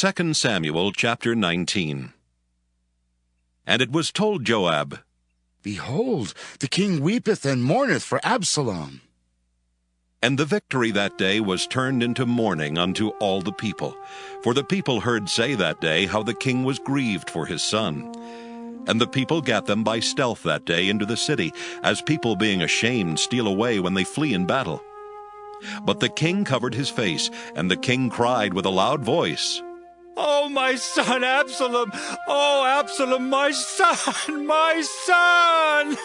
2 Samuel chapter 19. And it was told Joab, Behold, the king weepeth and mourneth for Absalom. And the victory that day was turned into mourning unto all the people. For the people heard say that day how the king was grieved for his son. And the people gat them by stealth that day into the city, as people being ashamed steal away when they flee in battle. But the king covered his face, and the king cried with a loud voice, Oh, my son Absalom! Oh, Absalom, my son, my son!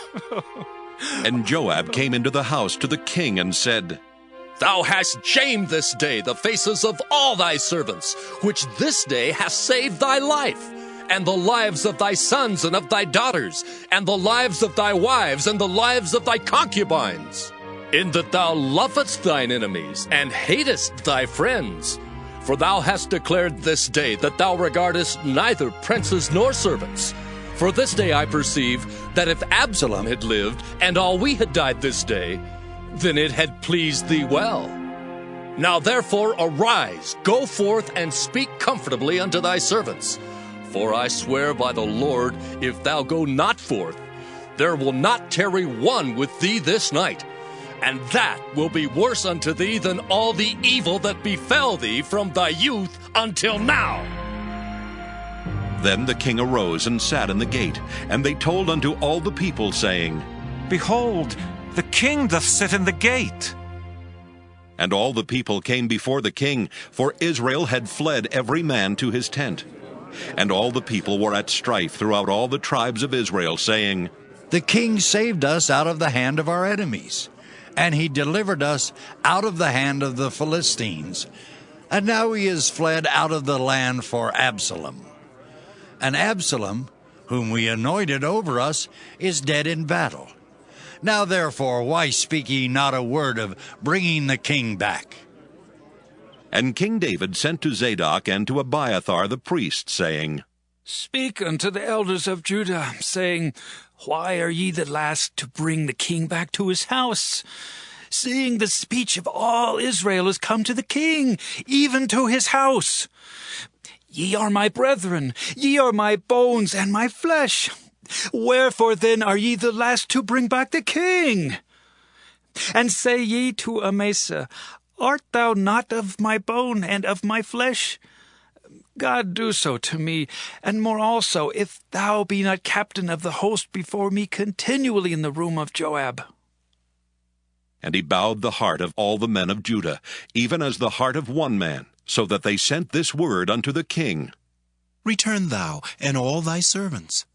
And Joab came into the house to the king and said, Thou hast shamed this day the faces of all thy servants, which this day hast saved thy life, and the lives of thy sons and of thy daughters, and the lives of thy wives, and the lives of thy concubines, in that thou lovest thine enemies, and hatest thy friends. For thou hast declared this day that thou regardest neither princes nor servants. For this day I perceive that if Absalom had lived, and all we had died this day, then it had pleased thee well. Now therefore arise, go forth, and speak comfortably unto thy servants. For I swear by the Lord, if thou go not forth, there will not tarry one with thee this night. And that will be worse unto thee than all the evil that befell thee from thy youth until now. Then the king arose and sat in the gate, and they told unto all the people, saying, Behold, the king doth sit in the gate. And all the people came before the king, for Israel had fled every man to his tent. And all the people were at strife throughout all the tribes of Israel, saying, The king saved us out of the hand of our enemies, and he delivered us out of the hand of the Philistines. And now he is fled out of the land for Absalom. And Absalom, whom we anointed over us, is dead in battle. Now therefore, why speak ye not a word of bringing the king back? And King David sent to Zadok and to Abiathar the priest, saying, Speak unto the elders of Judah, saying, Why are ye the last to bring the king back to his house? Seeing the speech of all Israel is come to the king, even to his house. Ye are my brethren, ye are my bones and my flesh. Wherefore then are ye the last to bring back the king? And say ye to Amasa, Art thou not of my bone and of my flesh? God do so to me, and more also, if thou be not captain of the host before me continually in the room of Joab. And he bowed the heart of all the men of Judah, even as the heart of one man, so that they sent this word unto the king, Return thou and all thy servants.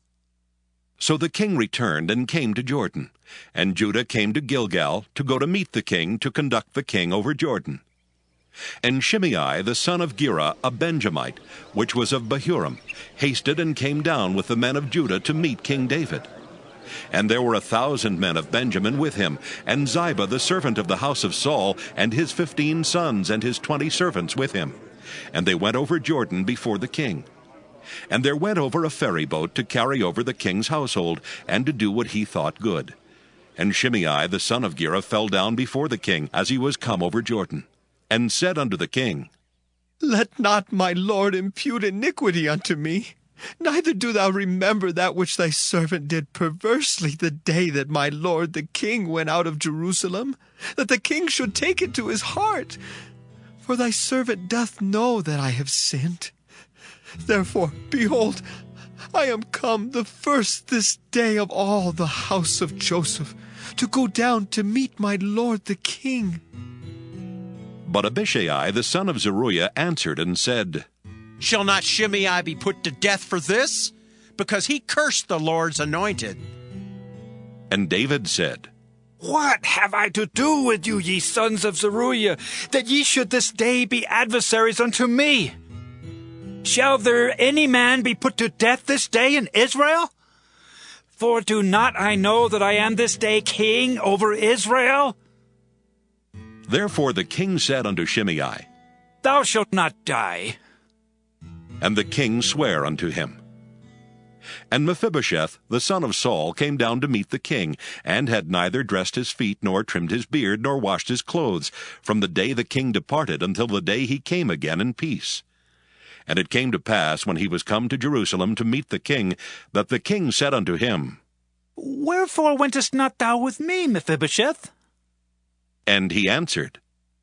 So the king returned and came to Jordan, and Judah came to Gilgal to go to meet the king, to conduct the king over Jordan. And Shimei the son of Gera, a Benjamite, which was of Bahurim, hasted and came down with the men of Judah to meet King David. And there were 1,000 men of Benjamin with him, and Ziba the servant of the house of Saul, and his 15 sons and his 20 servants with him. And they went over Jordan before the king. And there went over a ferry boat to carry over the king's household, and to do what he thought good. And Shimei the son of Gera fell down before the king, as he was come over Jordan, and said unto the king, Let not my lord impute iniquity unto me, neither do thou remember that which thy servant did perversely the day that my lord the king went out of Jerusalem, that the king should take it to his heart. For thy servant doth know that I have sinned. Therefore, behold, I am come the first this day of all the house of Joseph, to go down to meet my lord the king. But Abishai the son of Zeruiah answered and said, Shall not Shimei be put to death for this? Because he cursed the Lord's anointed. And David said, What have I to do with you, ye sons of Zeruiah, that ye should this day be adversaries unto me? Shall there any man be put to death this day in Israel? For do not I know that I am this day king over Israel? Therefore the king said unto Shimei, Thou shalt not die. And the king sware unto him. And Mephibosheth, the son of Saul, came down to meet the king, and had neither dressed his feet, nor trimmed his beard, nor washed his clothes, from the day the king departed until the day he came again in peace. And it came to pass, when he was come to Jerusalem to meet the king, that the king said unto him, Wherefore wentest not thou with me, Mephibosheth? And he answered,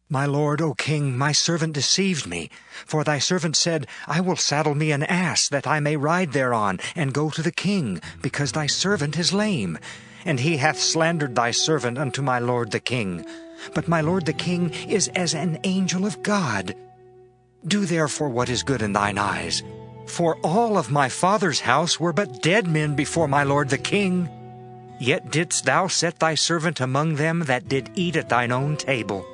My lord, O king, my servant deceived me. For thy servant said, I will saddle me an ass, that I may ride thereon, and go to the king, because thy servant is lame. And he hath slandered thy servant unto my lord the king. But my lord the king is as an angel of God. Do therefore what is good in thine eyes. For all of my father's house were but dead men before my lord the king. Yet didst thou set thy servant among them that did eat at thine own table.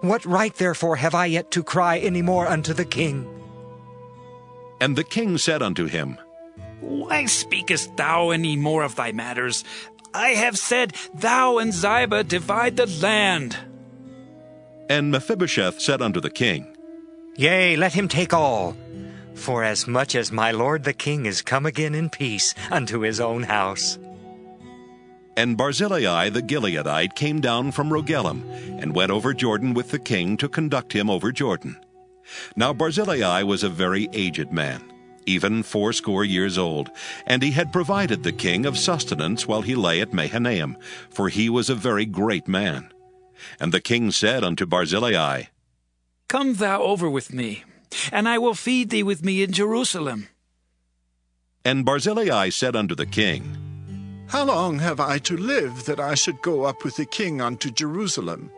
What right therefore have I yet to cry any more unto the king? And the king said unto him, Why speakest thou any more of thy matters? I have said, Thou and Ziba divide the land. And Mephibosheth said unto the king, Yea, let him take all. For as much as my lord the king is come again in peace unto his own house. And Barzillai the Gileadite came down from Rogelim, and went over Jordan with the king to conduct him over Jordan. Now Barzillai was a very aged man, even 80 years old, and he had provided the king of sustenance while he lay at Mahanaim, for he was a very great man. And the king said unto Barzillai, Come thou over with me, and I will feed thee with me in Jerusalem. And Barzillai said unto the king, How long have I to live, that I should go up with the king unto Jerusalem?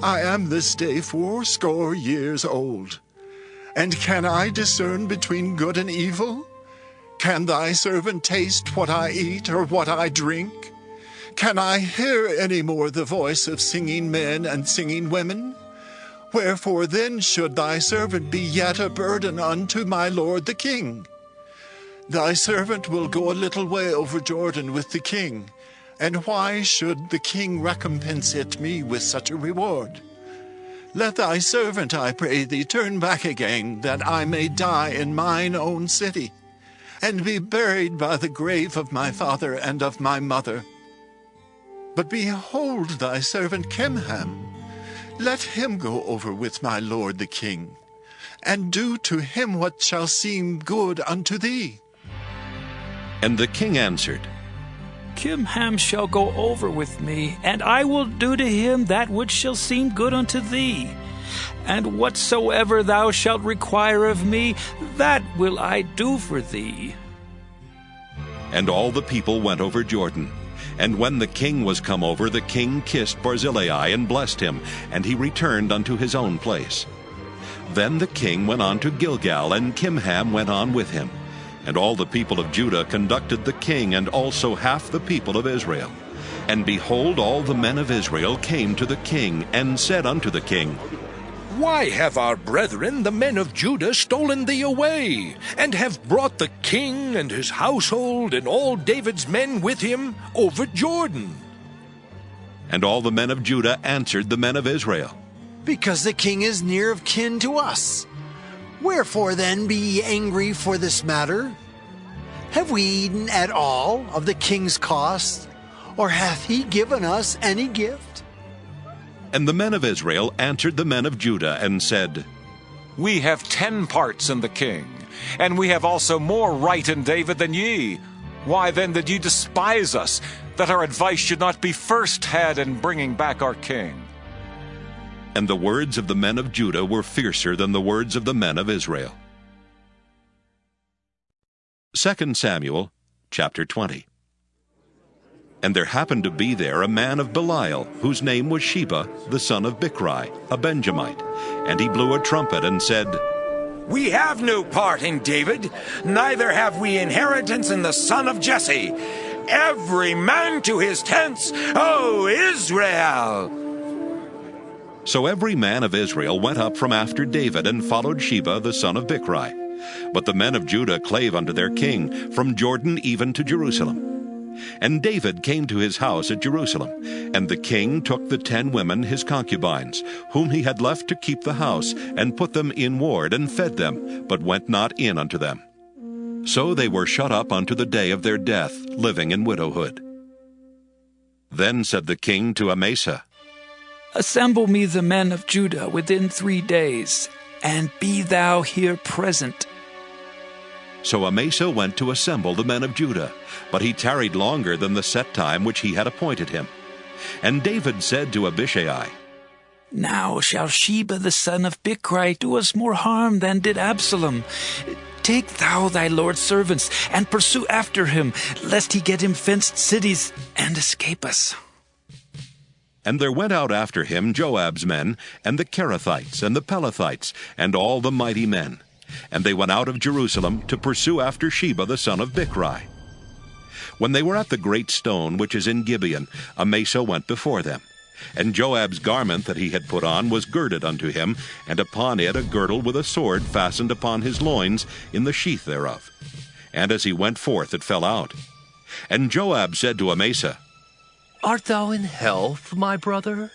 I am this day 80 years old. And can I discern between good and evil? Can thy servant taste what I eat, or what I drink? Can I hear any more the voice of singing men and singing women? Wherefore then should thy servant be yet a burden unto my lord the king? Thy servant will go a little way over Jordan with the king, and why should the king recompense it me with such a reward? Let thy servant, I pray thee, turn back again, that I may die in mine own city, and be buried by the grave of my father and of my mother. But behold thy servant Kimham, let him go over with my lord the king, and do to him what shall seem good unto thee. And the king answered, Kimham shall go over with me, and I will do to him that which shall seem good unto thee. And whatsoever thou shalt require of me, that will I do for thee. And all the people went over Jordan. And when the king was come over, the king kissed Barzillai and blessed him, and he returned unto his own place. Then the king went on to Gilgal, and Kimham went on with him. And all the people of Judah conducted the king, and also half the people of Israel. And behold, all the men of Israel came to the king, and said unto the king, Why have our brethren, the men of Judah, stolen thee away, and have brought the king and his household, and all David's men with him, over Jordan? And all the men of Judah answered the men of Israel, Because the king is near of kin to us. Wherefore then be ye angry for this matter? Have we eaten at all of the king's cost, or hath he given us any gift? And the men of Israel answered the men of Judah, and said, We have 10 parts in the king, and we have also more right in David than ye. Why then did ye despise us, that our advice should not be first had in bringing back our king? And the words of the men of Judah were fiercer than the words of the men of Israel. 2 Samuel chapter 20. And there happened to be there a man of Belial, whose name was Sheba, the son of Bichri, a Benjamite. And he blew a trumpet and said, We have no part in David, neither have we inheritance in the son of Jesse. Every man to his tents, O Israel! So every man of Israel went up from after David, and followed Sheba the son of Bichri. But the men of Judah clave unto their king, from Jordan even to Jerusalem. And David came to his house at Jerusalem, and the king took the 10 women his concubines, whom he had left to keep the house, and put them in ward, and fed them, but went not in unto them. So they were shut up unto the day of their death, living in widowhood. Then said the king to Amasa, Assemble me the men of Judah within 3 days, and be thou here present." So Amasa went to assemble the men of Judah, but he tarried longer than the set time which he had appointed him. And David said to Abishai, "Now shall Sheba the son of Bichri do us more harm than did Absalom. Take thou thy Lord's servants, and pursue after him, lest he get him fenced cities and escape us." And there went out after him Joab's men, and the Kerethites, and the Pelethites, and all the mighty men. And they went out of Jerusalem to pursue after Sheba the son of Bichri. When they were at the great stone which is in Gibeon, Amasa went before them. And Joab's garment that he had put on was girded unto him, and upon it a girdle with a sword fastened upon his loins in the sheath thereof. And as he went forth it fell out. And Joab said to Amasa, "Art thou in health, my brother?"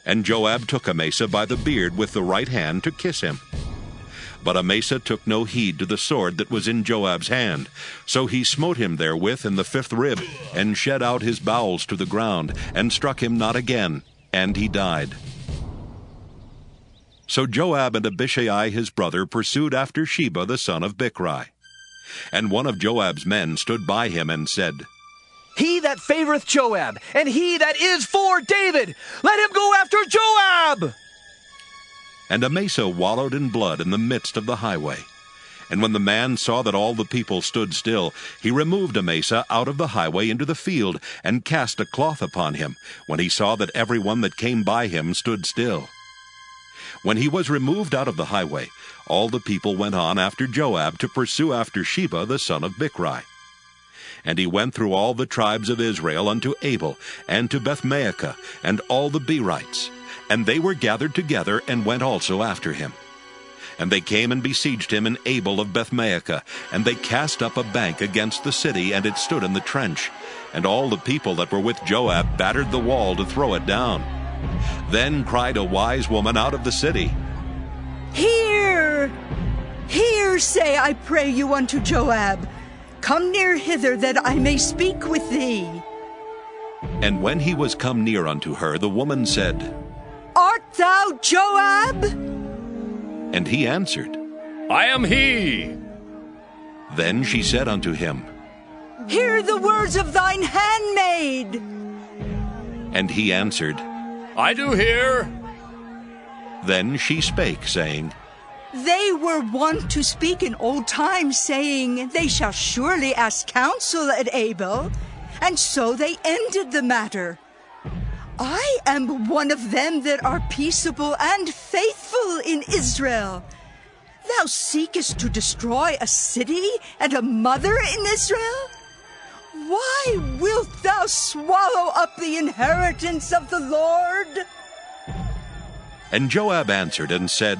And Joab took Amasa by the beard with the right hand to kiss him. But Amasa took no heed to the sword that was in Joab's hand. So he smote him therewith in the 5th rib, and shed out his bowels to the ground, and struck him not again, and he died. So Joab and Abishai his brother pursued after Sheba the son of Bichri. And one of Joab's men stood by him and said, "He that favoreth Joab, and he that is for David, let him go after Joab!" And Amasa wallowed in blood in the midst of the highway. And when the man saw that all the people stood still, he removed Amasa out of the highway into the field, and cast a cloth upon him, when he saw that every one that came by him stood still. When he was removed out of the highway, all the people went on after Joab to pursue after Sheba the son of Bichri. And he went through all the tribes of Israel unto Abel, and to Bethmaachah, and all the Berites. And they were gathered together, and went also after him. And they came and besieged him in Abel of Bethmaachah, and they cast up a bank against the city, and it stood in the trench. And all the people that were with Joab battered the wall to throw it down. Then cried a wise woman out of the city, "Hear, hear, say, I pray you, unto Joab. Come near hither, that I may speak with thee." And when he was come near unto her, the woman said, "Art thou Joab?" And he answered, "I am he." Then she said unto him, "Hear the words of thine handmaid." And he answered, "I do hear." Then she spake, saying, They were wont to speak in old times, saying, They shall surely ask counsel at Abel. And so they ended the matter. I am one of them that are peaceable and faithful in Israel. Thou seekest to destroy a city and a mother in Israel? Why wilt thou swallow up the inheritance of the Lord? And Joab answered and said,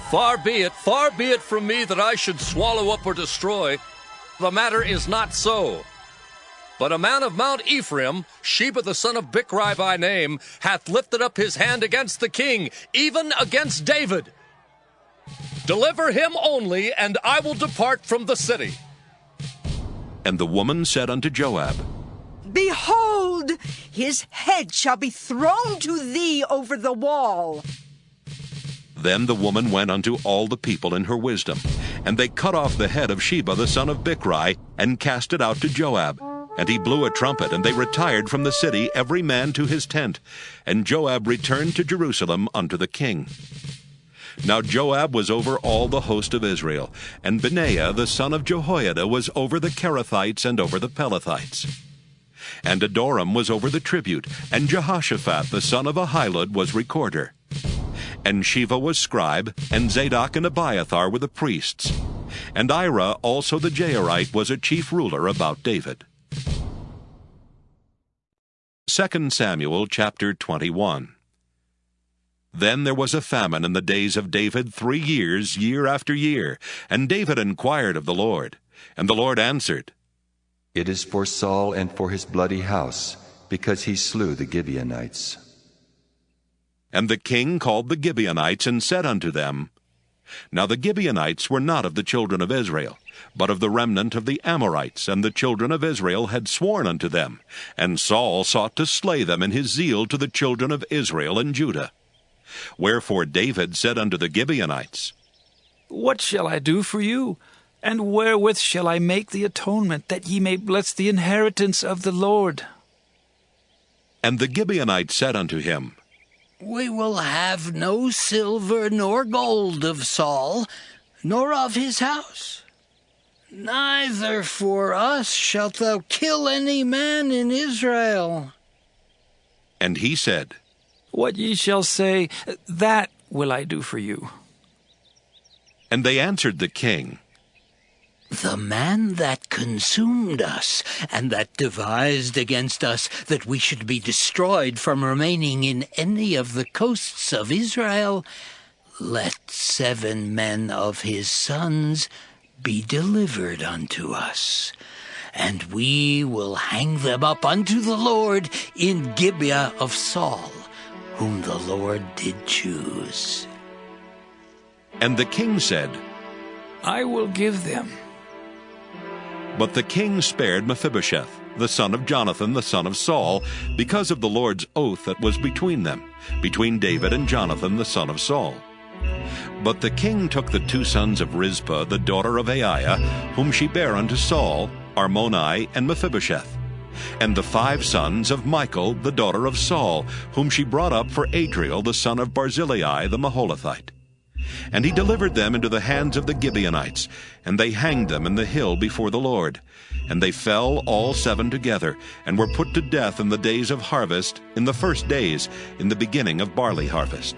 far be it from me that I should swallow up or destroy. The matter is not so. But a man of Mount Ephraim, Sheba the son of Bichri by name, hath lifted up his hand against the king, even against David. Deliver him only, and I will depart from the city. And the woman said unto Joab, Behold, his head shall be thrown to thee over the wall. Then the woman went unto all the people in her wisdom, and they cut off the head of Sheba the son of Bichri, and cast it out to Joab. And he blew a trumpet, and they retired from the city, every man to his tent. And Joab returned to Jerusalem unto the king. Now Joab was over all the host of Israel, and Benaiah the son of Jehoiada was over the Kerethites and over the Pelethites. And Adoram was over the tribute, and Jehoshaphat the son of Ahilud was recorder. And Sheva was scribe, and Zadok and Abiathar were the priests. And Ira also the Jairite was a chief ruler about David. 2 Samuel chapter 21. Then there was a famine in the days of David 3 years, year after year. And David inquired of the Lord. And the Lord answered, It is for Saul and for his bloody house, because he slew the Gibeonites. And the king called the Gibeonites, and said unto them, Now the Gibeonites were not of the children of Israel, but of the remnant of the Amorites, and the children of Israel had sworn unto them. And Saul sought to slay them in his zeal to the children of Israel and Judah. Wherefore David said unto the Gibeonites, What shall I do for you? And wherewith shall I make the atonement, that ye may bless the inheritance of the Lord? And the Gibeonites said unto him, We will have no silver nor gold of Saul, nor of his house. Neither for us shalt thou kill any man in Israel. And he said, What ye shall say, that will I do for you. And they answered the king, The man that consumed us, and that devised against us that we should be destroyed from remaining in any of the coasts of Israel, let 7 men of his sons be delivered unto us, and we will hang them up unto the Lord in Gibeah of Saul, whom the Lord did choose. And the king said, I will give them. But the king spared Mephibosheth, the son of Jonathan, the son of Saul, because of the Lord's oath that was between them, between David and Jonathan, the son of Saul. But the king took the 2 sons of Rizpah, the daughter of Aiah, whom she bare unto Saul, Armoni and Mephibosheth, and the 5 sons of Michal, the daughter of Saul, whom she brought up for Adriel, the son of Barzillai, the Maholathite. And he delivered them into the hands of the Gibeonites, and they hanged them in the hill before the Lord. And they fell all 7 together, and were put to death in the days of harvest, in the first days, in the beginning of barley harvest.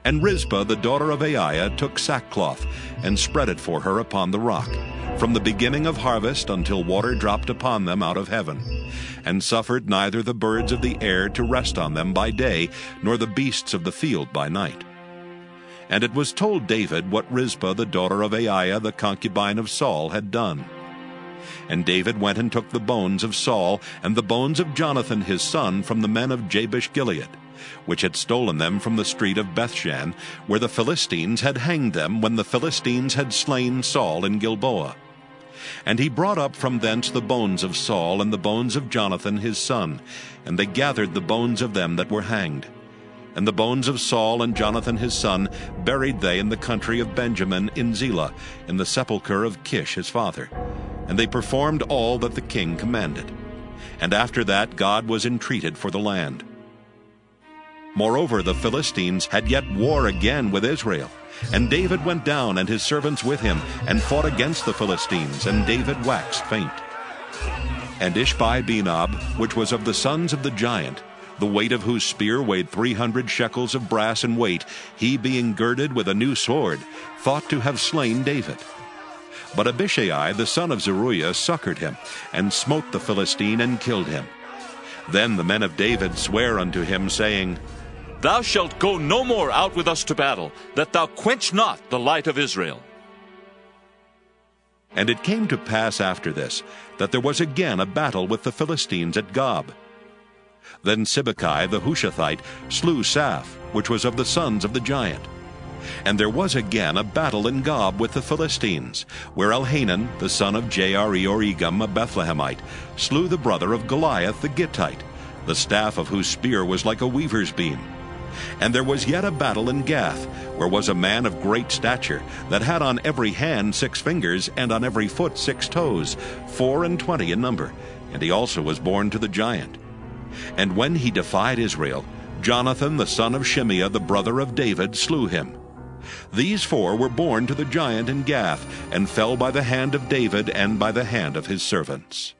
And Rizpah, the daughter of Aiah, took sackcloth, and spread it for her upon the rock, from the beginning of harvest until water dropped upon them out of heaven, and suffered neither the birds of the air to rest on them by day, nor the beasts of the field by night. And it was told David what Rizpah, the daughter of Aiah, the concubine of Saul, had done. And David went and took the bones of Saul, and the bones of Jonathan his son, from the men of Jabesh-Gilead, which had stolen them from the street of Bethshan, where the Philistines had hanged them when the Philistines had slain Saul in Gilboa. And he brought up from thence the bones of Saul and the bones of Jonathan his son, and they gathered the bones of them that were hanged. And the bones of Saul and Jonathan his son buried they in the country of Benjamin in Zelah, in the sepulchre of Kish his father. And they performed all that the king commanded. And after that God was entreated for the land. Moreover, the Philistines had yet war again with Israel. And David went down, and his servants with him, and fought against the Philistines, and David waxed faint. And Ishbi-Benob, which was of the sons of the giant, the weight of whose spear weighed 300 shekels of brass in weight, he being girded with a new sword, thought to have slain David. But Abishai, the son of Zeruiah, succored him, and smote the Philistine, and killed him. Then the men of David sware unto him, saying, Thou shalt go no more out with us to battle, that thou quench not the light of Israel. And it came to pass after this, that there was again a battle with the Philistines at Gob. Then Sibbecai the Hushathite slew Saph, which was of the sons of the giant. And there was again a battle in Gob with the Philistines, where Elhanan, the son of Jaare-Oregim, a Bethlehemite, slew the brother of Goliath the Gittite, the staff of whose spear was like a weaver's beam. And there was yet a battle in Gath, where was a man of great stature, that had on every hand 6 fingers, and on every foot 6 toes, 24 in number, and he also was born to the giant. And when he defied Israel, Jonathan the son of Shimeah, the brother of David, slew him. These 4 were born to the giant in Gath, and fell by the hand of David and by the hand of his servants.